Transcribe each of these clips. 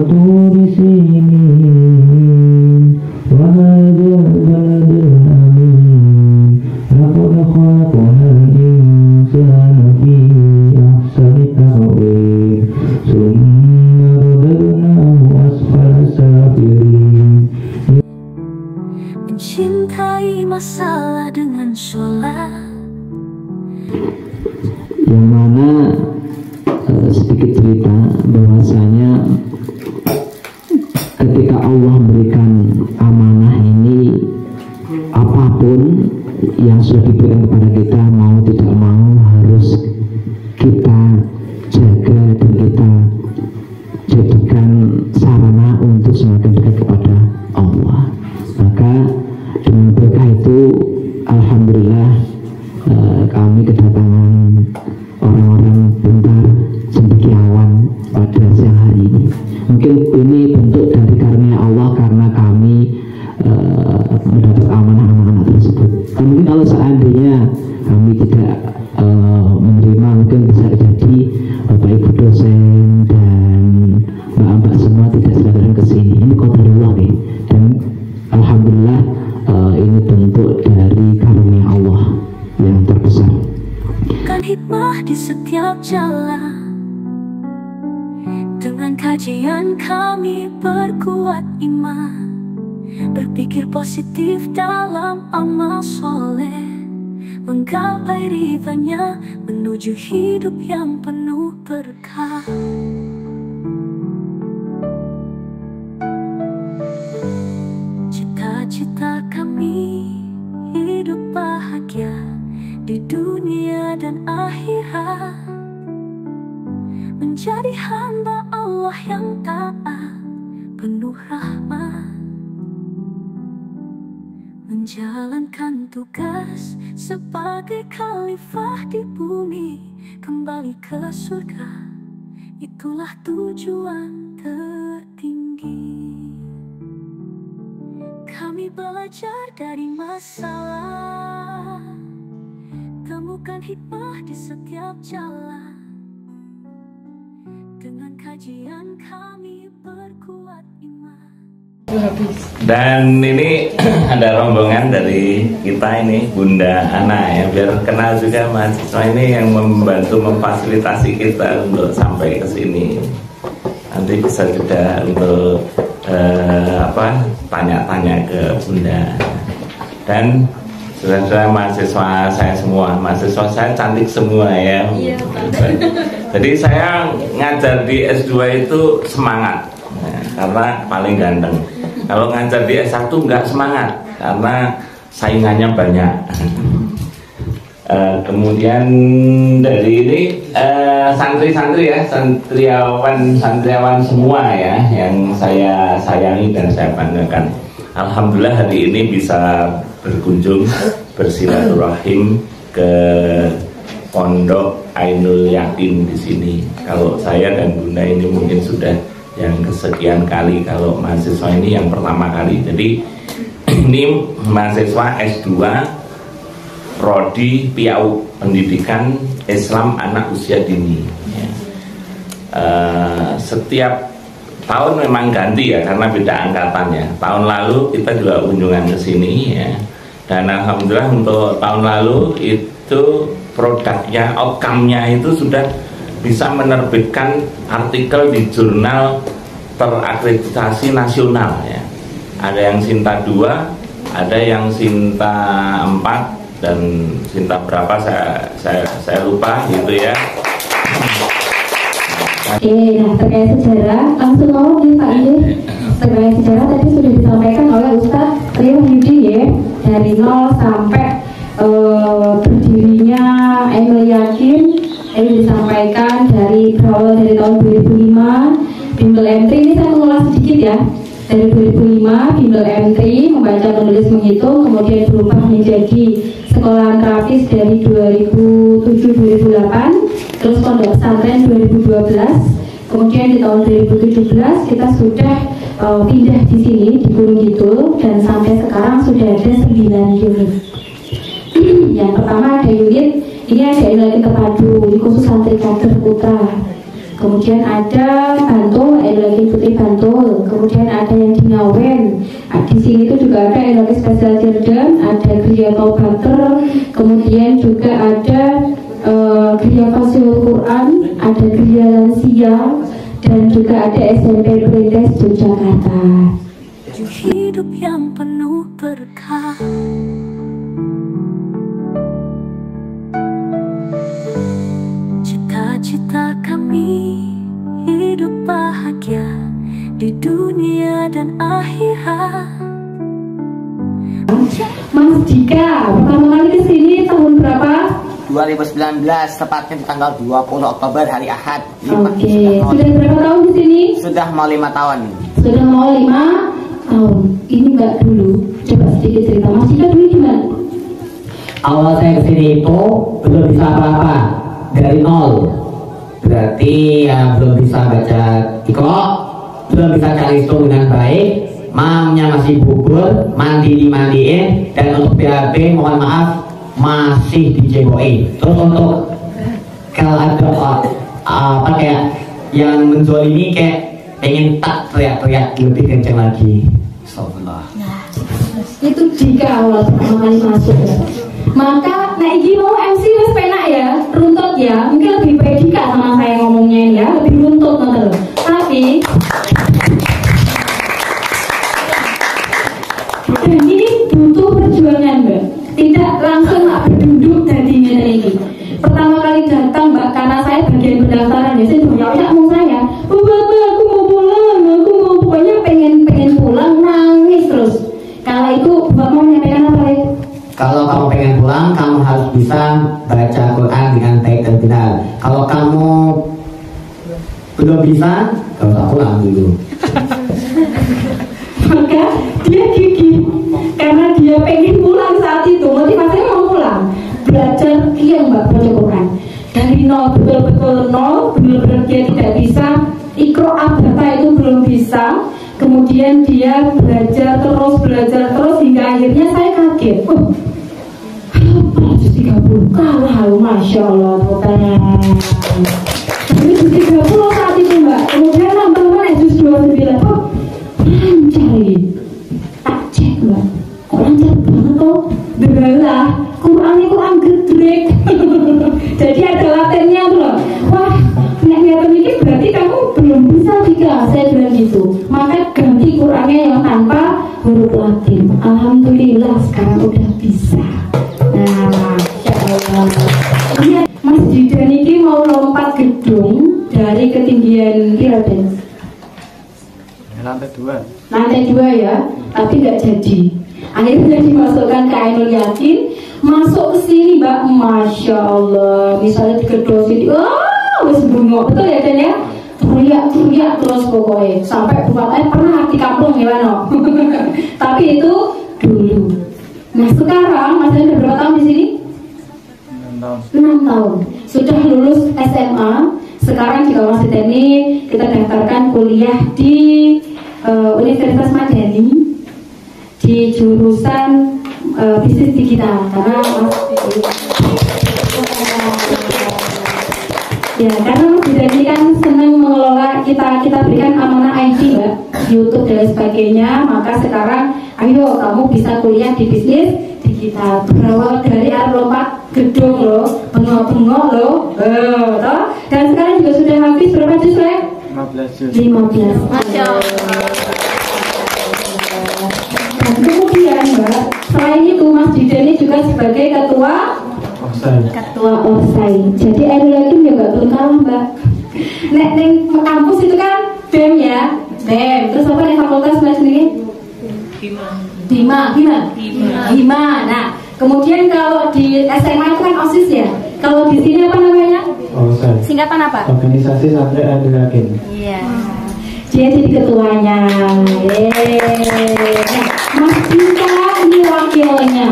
وطور سينين وهذا البلد الأمين لقد خلقنا الإنسان في أحسن تقويم ثم رددناه أسفل سافلين. Mencintai masalah dengan sholat, yang mana sedikit cerita bahwasanya ketika Allah berikan amanah ini, apapun yang sudah diberikan kepada kita, mau tidak mau harus kita jaga dan kita jadikan sarana untuk semakin dekat kepada Allah. Maka dengan berkah itu alhamdulillah kami kedatangan orang-orang pintar cendekiawan pada siang hari ini. Mungkin ini bentuk dari karunia Allah karena kami mendapat amanah-amanah tersebut. Mungkin kalau seandainya kami tidak menerima, mungkin bisa jadi Bapak Ibu dosen dan Mbak-mbak semua tidak silakan ke sini. Ini qadarullah nih. Dan alhamdulillah ini bentuk dari karunia Allah yang terbesar. kan hikmah di setiap jalan. Dengan kajian kami berkuat iman, berpikir positif dalam amal soleh, menggapai ridhanya, menuju hidup yang penuh berkah. Cita-cita kami hidup bahagia di dunia dan akhirat, menjadi hamba Allah yang taat, penuh rahmat, menjalankan tugas sebagai khalifah di bumi, kembali ke surga, itulah tujuan tertinggi. Kami belajar dari masalah, temukan hikmah di setiap jalan. Dengan kajian kami berkuat iman. Dan ini ada rombongan dari kita ini, Bunda Ana ya, biar kenal juga mahasiswa ini yang membantu memfasilitasi kita untuk sampai ke sini. Nanti bisa juga untuk tanya-tanya ke Bunda. Dan saudara mahasiswa saya semua, mahasiswa saya cantik semua ya. Iya, jadi saya ngajar di S2 itu semangat karena paling ganteng. Kalau ngajar di S1 nggak semangat karena saingannya banyak. Kemudian dari ini santri-santri ya, santriawan semua ya, yang saya sayangi dan saya banggakan. Alhamdulillah hari ini bisa berkunjung bersilaturahim ke Pondok Ainul Yakin di sini. Kalau saya dan Bunda ini mungkin sudah yang kesekian kali, kalau mahasiswa ini yang pertama kali. Jadi ini mahasiswa S2 Prodi PIAU, Pendidikan Islam Anak Usia Dini ya. Setiap tahun memang ganti ya karena beda angkatannya. Tahun lalu kita juga kunjungan ke sini ya. Dan alhamdulillah untuk tahun lalu itu produknya, outcome-nya itu sudah bisa menerbitkan artikel di jurnal terakreditasi nasional ya. Ada yang Sinta 2, ada yang Sinta 4 dan Sinta berapa saya lupa gitu ya. Oke, nah terkait sejarah langsung ngomong nih Pak Ide. Terkait sejarah tadi sudah disampaikan oleh Ustadz Rio Yudi ya, dari 0 sampai berdirinya Ainul Yakin. Ini disampaikan dari berawal dari tahun 2005 Bimbel M3, ini saya mengulas sedikit ya. Dari 2005 Bimbel M3 membaca, menulis, menghitung, kemudian berubah menjadi sekolahan terapis dari 2007-2008, terus pondok pesantren 2012. Kemudian di tahun 2017 kita sudah pindah di sini di Gunung Kidul, dan sampai sekarang sudah ada 9 unit. Yang pertama ada unit ini ada lagi terpadu, ini khusus santri kader putra. Kemudian kemudian ada Bantul, Ideologi Putri Bantul, kemudian ada yang di Ngawen. Di sini itu juga ada Ideologi Special Children, ada Geria Taubater, kemudian juga ada Geria Fasil Quran, ada Geria Lansia, dan juga ada SMP Perintis Yogyakarta. Hidup yang penuh berkah, cita-cita kami hidup bahagia di dunia dan akhirat. Mas Dika, pertama kali kesini tahun berapa? 2019, tepatnya di tanggal 20 Oktober hari Ahad. Oke, sudah berapa tahun di sini? Sudah mau 5 tahun. Sudah mau 5 tahun. Ini Mbak dulu, coba sedikit cerita. Mas Dika dulu gimana? Awal saya kesini itu belum bisa apa-apa, dari nol. Berarti ya belum bisa baca Iqra, belum bisa cari hitung dengan baik, mamnya masih bubur, dimandiin, dan untuk BAB mohon maaf masih dijeboin. Terus untuk kalau ada apa kayak yang menzolimi kayak pengen tak teriak-teriak lebih kenceng lagi. Astagfirullah. Itu jika awal pertama kali masuk ya. Maka nah ini mau MC mas penak ya, runtut ya, mungkin lebih baik Dika sama saya ngomongnya ya, lebih runtut nanti. Tapi dan ini butuh perjuangan Mbak, tidak langsung Mbak berduduk tadinya ini. Pertama kali datang Mbak, karena saya bagian pendaftaran ya, saya banyak mau saya, Bapak aku mau pulang, aku mau pokoknya pengen pulang, nangis terus. Kalau itu Bapak mau menyampaikan apa ya? Kalau kamu pengen pulang, kamu harus bisa baca Quran dengan baik dan benar. Kalau kamu belum bisa, gak usah pulang dulu. Maka dia gigih karena dia pengen pulang saat itu, motivasinya mau pulang, belajar dia Mbak baca Quran dari nol, betul-betul nol, benar-benar dia tidak bisa Iqra Abata itu belum bisa. Kemudian dia belajar terus hingga akhirnya saya kaget. 130 kalah, masya Allah, ini 130 saat itu Mbak. Kemudian nambah mana juz 29. Lancar ini. Tak cek Mbak. Kok lancar banget kok? Begalah. Quran gedrek. Jadi ada latennya tuh loh. Wah, nek ini berarti kamu belum bisa Dika. Saya bilang gitu. Maka ganti Qurannya yang tanpa huruf Latin. Alhamdulillah sekarang udah bisa. Nah, ya Allah. Iya, Mas Dida ini mau lompat gedung dari ketinggian Iraden. Lantai 2 ya, tapi nggak jadi. Akhirnya dimasukkan ke Ainul Yakin, masuk ke sini Mbak, masya Allah. Misalnya dikedosin, wes bengok betul ya Dan ya. Teriak terus pokoknya sampai bupatnya pernah dikaplung ya no. Tapi itu dulu. Nah sekarang Mas udah berapa tahun di sini? 6 tahun. Sudah lulus SMA. Sekarang juga masih teknik, kita daftarkan kuliah di Universitas Madani di jurusan bisnis digital karena ya karena Mas Dida kan senang mengelola, kita berikan amanah IT Mbak, YouTube dan sebagainya. Maka sekarang ayo kamu bisa kuliah di bisnis digital, berawal dari lompat gedung loh, bengok-bengok loh, dan sekarang juga sudah habis berapa juz ya? 15. Masya Allah. Dan kemudian Mbak, selain itu Mas Dida ini juga sebagai ketua OSAI. Jadi Ainul Yakin juga belum kalah Mbak. Nek neng kampus itu kan BEM ya, BEM. Terus apa nih fakultas Mbak sendiri? Hima. Nah, kemudian kalau di SMA itu kan OSIS ya. Kalau di sini apa namanya? OSAI. Singkatan apa? Organisasi Santri Ainul Yakin. Iya. Dia jadi ketuanya. Nah, Mas Dika ini wakilnya.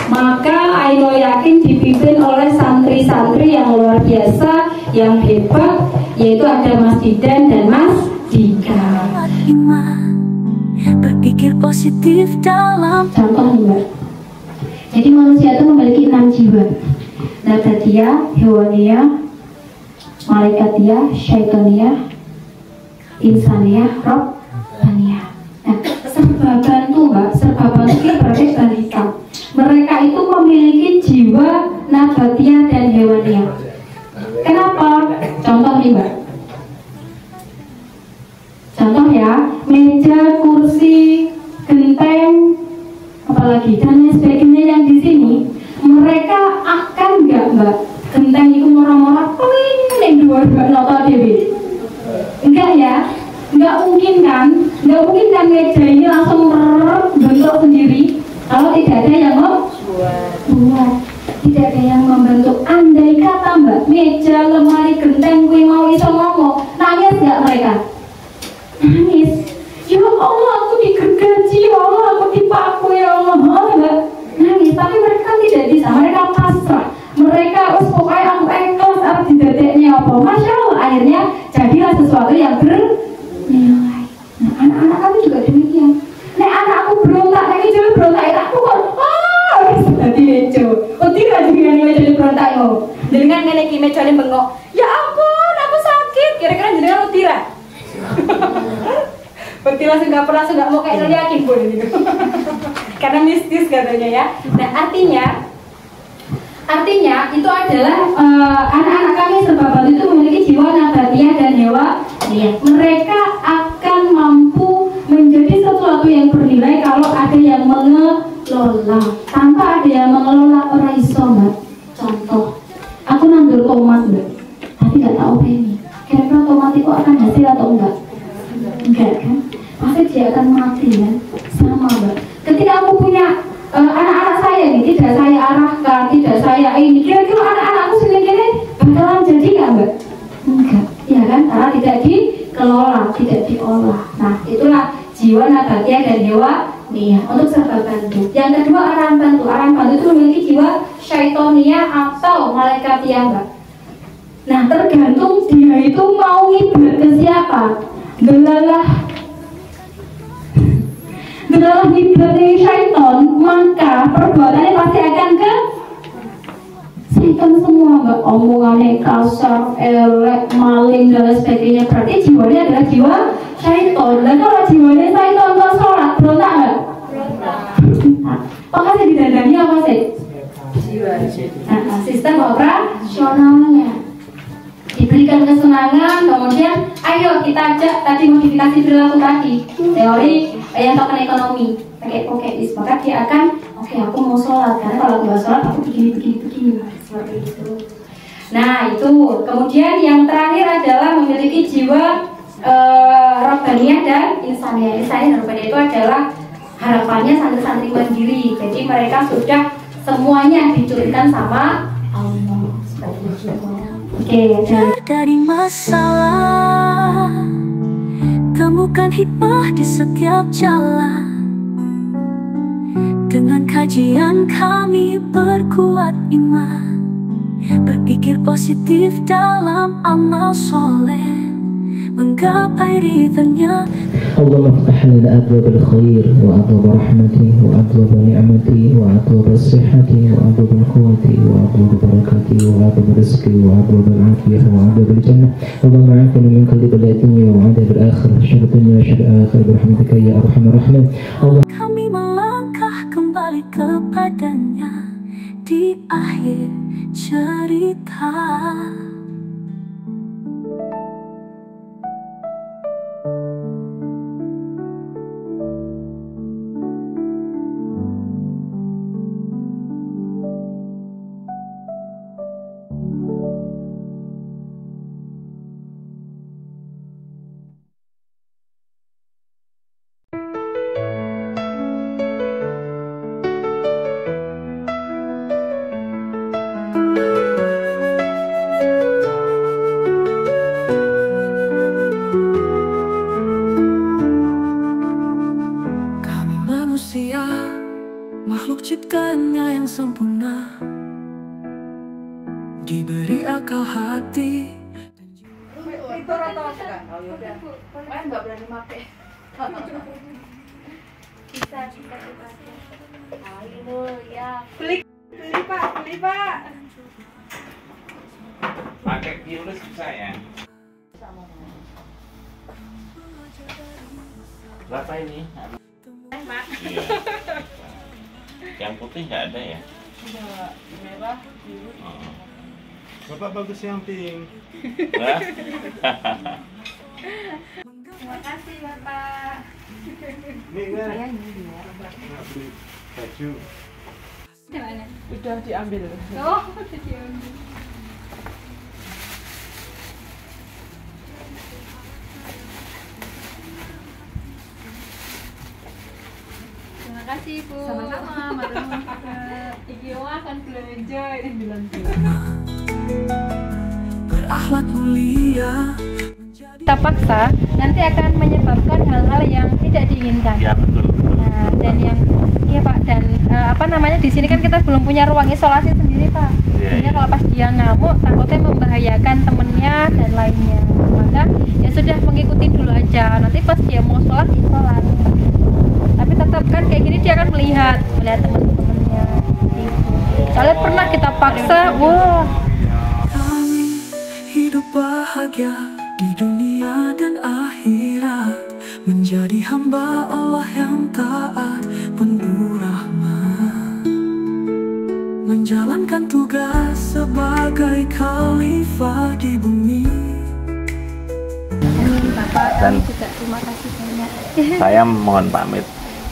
Maka Ainul Yakin dipimpin oleh santri-santri yang luar biasa, yang hebat, yaitu ada Mas Didan dan Mas Dika. Berpikir positif dalam Contoh nih Mbak. Jadi manusia itu memiliki 6 jiwa. Nabatia, hewania, malaikatiyah, syaitoniyah, insaniyah, robbaniyah. Nah, serba bantu Mbak, serba bantu ini berarti balita. Mereka itu memiliki jiwa nabatiyah dan hewaniyah. Kenapa? Contoh nih Mbak. Contoh ya, meja, kursi, genteng, apalagi dan lain sebagainya yang di sini, mereka akan nggak Mbak genteng itu murah-murah paling dua-dua nota dewi? Enggak ya, nggak mungkin kan meja ini langsung bentuk sendiri kalau tidak ada yang membuat, tidak ada yang membentuk. Andai kata Mbak meja, lemari, genteng kui mau iso ngomong, nangis nggak mereka? Nangis. Ya Allah, aku digergaji, ya Allah, aku dipaku, ya Allah, Mbak. Nangis, tapi mereka tidak bisa, mereka pasrah, mereka pokoknya aku ikhlas, aku didadeknya apa, Masya Allah, akhirnya jadilah sesuatu yang bernilai. Nah, anak-anak kamu juga demikian. Nek anakku berontak, nek itu berontak, aku kok, jadi leco, tidak juga nih jadi berontak yo. Dengan nenek meja ini bengok, ya ampun, aku sakit, kira-kira jenengan utira. Betila nggak mau kayak yakin pun gitu. Karena mistis katanya ya. Nah artinya itu adalah anak-anak kami serba bantu itu memiliki jiwa nabatiyah dan hewa. Mereka akan mampu menjadi sesuatu yang bernilai kalau ada yang mengelola. Tanpa ada yang mengelola orang iso Mbak. Contoh, aku nandur tomat Mbak, tapi nggak tahu ini. Kira-kira tomat itu akan hasil atau enggak? Enggak kan? Pasti dia akan mati kan? Sama Mbak. Ketika aku punya anak-anak saya nih, tidak saya arahkan, tidak saya ini, kira-kira anak-anakku sendiri bakalan jadi nggak Mbak? Enggak, ya kan? Karena tidak dikelola, tidak diolah. Nah, itulah jiwa nabatiyah dan hewa nih untuk serba bantu. Yang kedua arahan bantu. Arahan bantu itu memiliki jiwa syaitoniyah atau malaikatiyah Mbak. Nah, tergantung dia itu mau ngibad ke siapa. Delalah ngibadnya syaiton, maka perbuatannya pasti akan ke syaiton semua Mbak. Omongannya kasar, elek, maling dan lain sebagainya. Berarti jiwanya adalah jiwa syaiton. Dan kalau jiwanya syaiton kok sholat, berontak nggak? Berontak. Makanya didandani apa sih? Jiwa. Nah, sistem operasionalnya diberikan kesenangan, kemudian ayo kita ajak tadi modifikasi perilaku tadi, teori yang token ekonomi pakai maka dia akan oke, aku mau sholat karena kalau nggak sholat aku begini seperti itu. Nah itu kemudian yang terakhir adalah memiliki jiwa robbaniyah dan insaniyah. Insaniyah dan robbaniyah itu adalah harapannya santri-santri mandiri, jadi mereka sudah semuanya diturunkan sama Allah seperti itu. Dari masalah, temukan hikmah di setiap jalan. Dengan kajian kami perkuat iman, berpikir positif dalam amal soleh, menggapai ridhanya. اللهم افتح لنا أبواب الخير وأبواب رحمته وأبواب نعمته وأبواب الصحة وأبواب القوة وأبواب بركته وأبواب رزقه وأبواب العافية وأبواب الجنة. اللهم عافنا من كل بلاء الدنيا وعذاب الآخرة، شر الدنيا وشر الآخرة برحمتك يا أرحم الراحمين. Kami melangkah kembali kepadanya di akhir cerita. Makhluk ciptaannya yang sempurna, diberi akal hati. Itu rata enggak? Oh yaudah. Main nggak berani pakai. Bisa dipakai. Ayo ya. Beli Pak. Pakai QRIS bisa ya? Berapa ini? Iya. Yang putih nggak ada ya? Ada merah, biru. Oh. Bapak bagus yang pink. Nah. Terima kasih Bapak. Nih kan? Saya ini dia. Beli baju. Udah diambil. Oh, udah diambil. Terima kasih Bu. Sama-sama, matur Iki akan belanja ini bilang. berakhlak mulia. Kita paksa nanti akan menyebabkan hal-hal yang tidak diinginkan. Ya betul. Nah, dan yang iya Pak, dan apa namanya, di sini kan kita belum punya ruang isolasi sendiri Pak. Iya, Sehingga iya. kalau pas dia ngamuk takutnya membahayakan temennya dan lainnya. Maka ya sudah mengikuti dulu aja. Nanti pas dia mau sholat, ya sholat. Tapi tetap kan kayak gini dia akan melihat teman-temannya. Gitu. Soalnya pernah kita paksa, wah. Kami hidup bahagia di dunia dan akhirat, menjadi hamba Allah yang taat, penuh rahmat, menjalankan tugas sebagai khalifah di bumi. Bapak Dan- kami juga terima kasih banyak. Saya mohon pamit.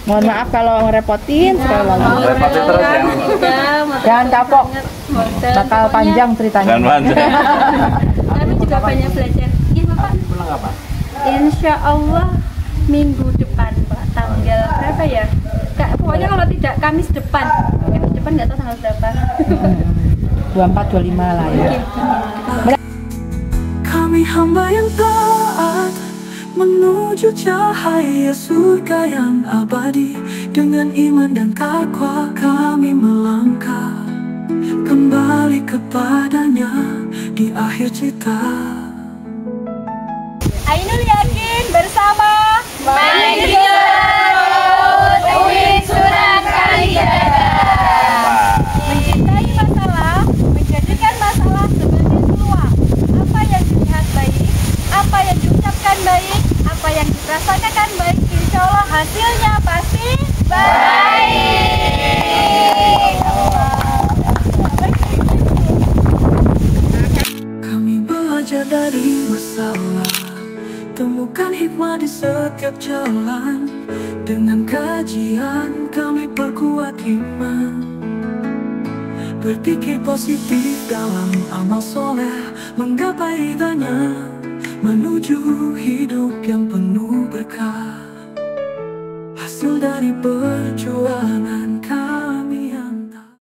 Mohon maaf kalau ngerepotin sekali lagi. Repotin terus ya. Jangan kapok. Bakal panjang ceritanya. Jangan panjang. Kami juga banyak belajar. Iya Bapak. Pulang apa? Insya Allah minggu depan Pak, tanggal berapa ya? Kak, pokoknya kalau tidak Kamis depan nggak tahu tanggal berapa. 24-25 lah ya. Kami hamba yang taat, menuju cahaya surga yang abadi. Dengan iman dan takwa kami melangkah kembali kepadanya di akhir cerita. Ainul yakin bersama Maidiyah Surat Kalijaga. Mencintai masalah, menjadikan masalah sebagai peluang. Apa yang dilihat baik, apa yang diucapkan baik, apa yang dirasakan baik, insya Allah hasilnya pasti baik. Kami belajar dari masalah, temukan hikmah di setiap jalan. Dengan kajian kami perkuat iman, berpikir positif dalam amal soleh, menggapai ridhanya, menuju hidup yang penuh berkah. Hasil dari perjuangan